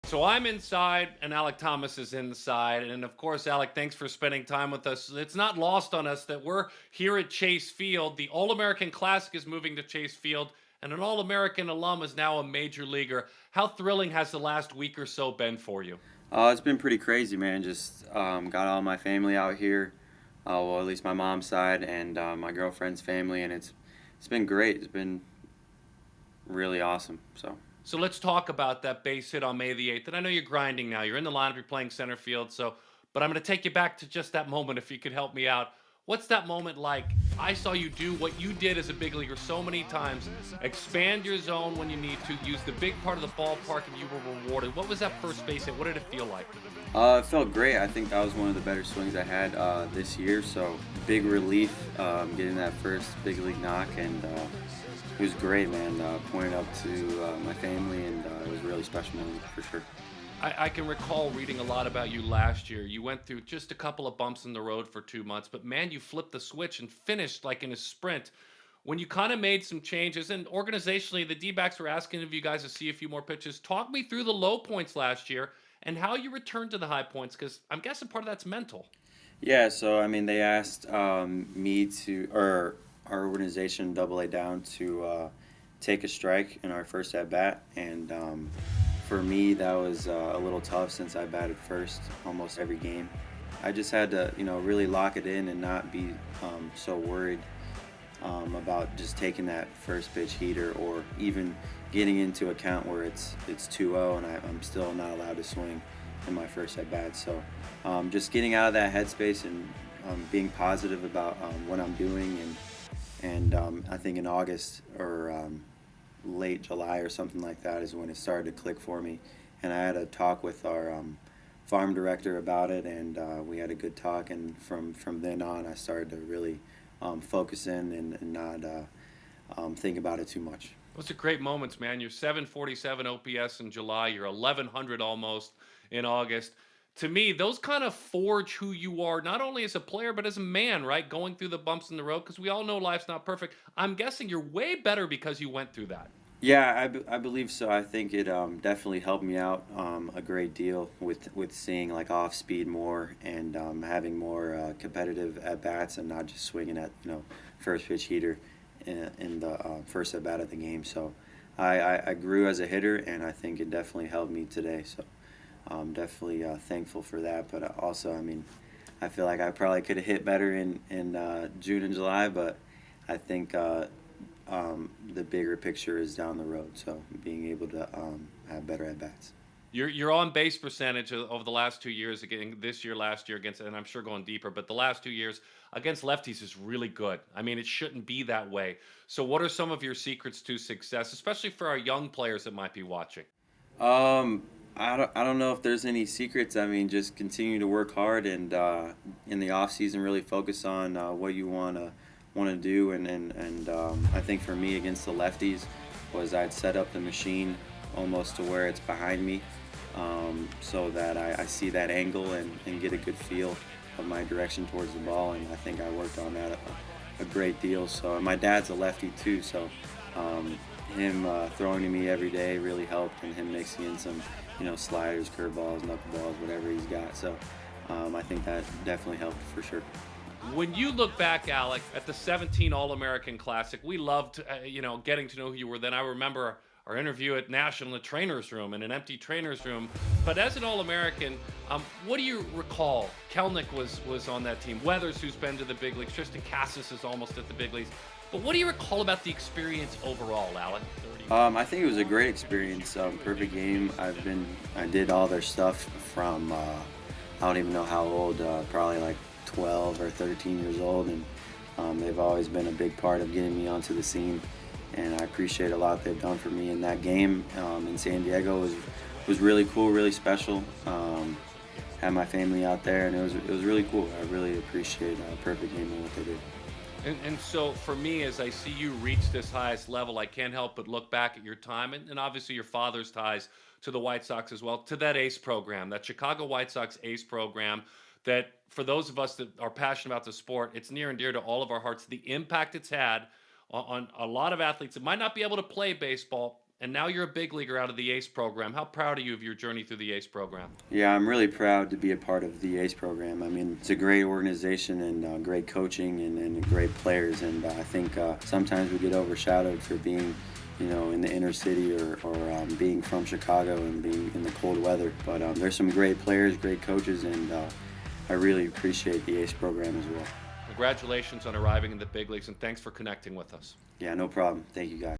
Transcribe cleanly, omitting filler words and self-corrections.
So I'm inside and Alek Thomas is inside. And of course, Alek, thanks for spending time with us. It's not lost on us that we're here at Chase Field. The All American Classic is moving to Chase Field, and an All American alum is now a major leaguer. How thrilling has the last week or so been for you? It's been pretty crazy, man. Just got all my family out here. Well, at least my mom's side and my girlfriend's family, and it's been great. It's been really awesome. So. So let's talk about that base hit on May the 8th. And I know you're grinding now. You're in the lineup, you're playing center field. But I'm going to take you back to just that moment if you could help me out. What's that moment like? I saw you do what you did as a big leaguer so many times. Expand your zone when you need to, use the big part of the ballpark, and you were rewarded. What was that first base hit? What did it feel like? It felt great. I think that was one of the better swings I had this year. So big relief getting that first big league knock, and it was great, man. Pointed up to my family, and it was a really special moment for sure. I can recall reading a lot about you last year. You went through just a couple of bumps in the road for 2 months, but man, you flipped the switch and finished like in a sprint. When you kind of made some changes, and organizationally, the D-backs were asking of you guys to see a few more pitches. Talk me through the low points last year and how you returned to the high points, because I'm guessing part of that's mental. Yeah, so I mean, they asked me to, or our organization, Double A Down, to take a strike in our first at bat, and for me, that was a little tough since I batted first almost every game. I just had to, really lock it in and not be so worried about just taking that first pitch heater or even getting into a count where it's 2-0 and I'm still not allowed to swing in my first at bat. So just getting out of that headspace and being positive about what I'm doing, and I think in August or late July or something like that is when it started to click for me. And I had a talk with our farm director about it, and we had a good talk. And from then on, I started to really focus in and not think about it too much. Those are great moments, man. You're 747 OPS in July. You're 1100 almost in August. To me, those kind of forge who you are, not only as a player, but as a man, right? Going through the bumps in the road, because we all know life's not perfect. I'm guessing you're way better because you went through that. Yeah, I believe so. I think it definitely helped me out a great deal with seeing like off speed more and having more competitive at bats and not just swinging at first pitch heater in the first at bat of the game. So I grew as a hitter, and I think it definitely helped me today. So I'm definitely thankful for that. But also, I mean, I feel like I probably could have hit better in June and July, but I think the bigger picture is down the road. So being able to have better at bats. Your on base percentage over the last 2 years, again this year, last year against, and I'm sure going deeper, but the last 2 years against lefties is really good. I mean, it shouldn't be that way. So, what are some of your secrets to success, especially for our young players that might be watching? Um, I don't know if there's any secrets. I mean, just continue to work hard and in the off season really focus on what you wanna do, and I think for me against the lefties was I'd set up the machine almost to where it's behind me, so that I see that angle and get a good feel of my direction towards the ball, and I think I worked on that a great deal. So and my dad's a lefty too, so him throwing to me every day really helped, and him mixing in some sliders, curveballs, knuckleballs, whatever he's got. So I think that definitely helped for sure. When you look back, Alec, at the 17 All-American Classic, we loved, getting to know who you were then. I remember our interview at National in the trainer's room, in an empty trainer's room. But as an All-American, what do you recall? Kelnick was on that team. Weathers, who's been to the big leagues. Tristan Cassis is almost at the big leagues. But what do you recall about the experience overall, Alec? I think it was a great experience. Perfect game. I did all their stuff from I don't even know how old, probably like 12 or 13 years old, and they've always been a big part of getting me onto the scene. And I appreciate a lot they've done for me in that game in San Diego. Was really cool, really special. Had my family out there, and it was really cool. I really appreciate Perfect Game and what they did. And so for me, as I see you reach this highest level, I can't help but look back at your time and obviously your father's ties to the White Sox as well, to that ACE program, that Chicago White Sox ACE program, that for those of us that are passionate about the sport, it's near and dear to all of our hearts. The impact it's had on a lot of athletes that might not be able to play baseball, And now you're a big leaguer out of the ACE program. How proud are you of your journey through the ACE program? Yeah, I'm really proud to be a part of the ACE program. I mean, it's a great organization and great coaching and great players. And I think sometimes we get overshadowed for being, in the inner city or being from Chicago and being in the cold weather. But there's some great players, great coaches, and I really appreciate the ACE program as well. Congratulations on arriving in the big leagues, and thanks for connecting with us. Yeah, no problem. Thank you, guys.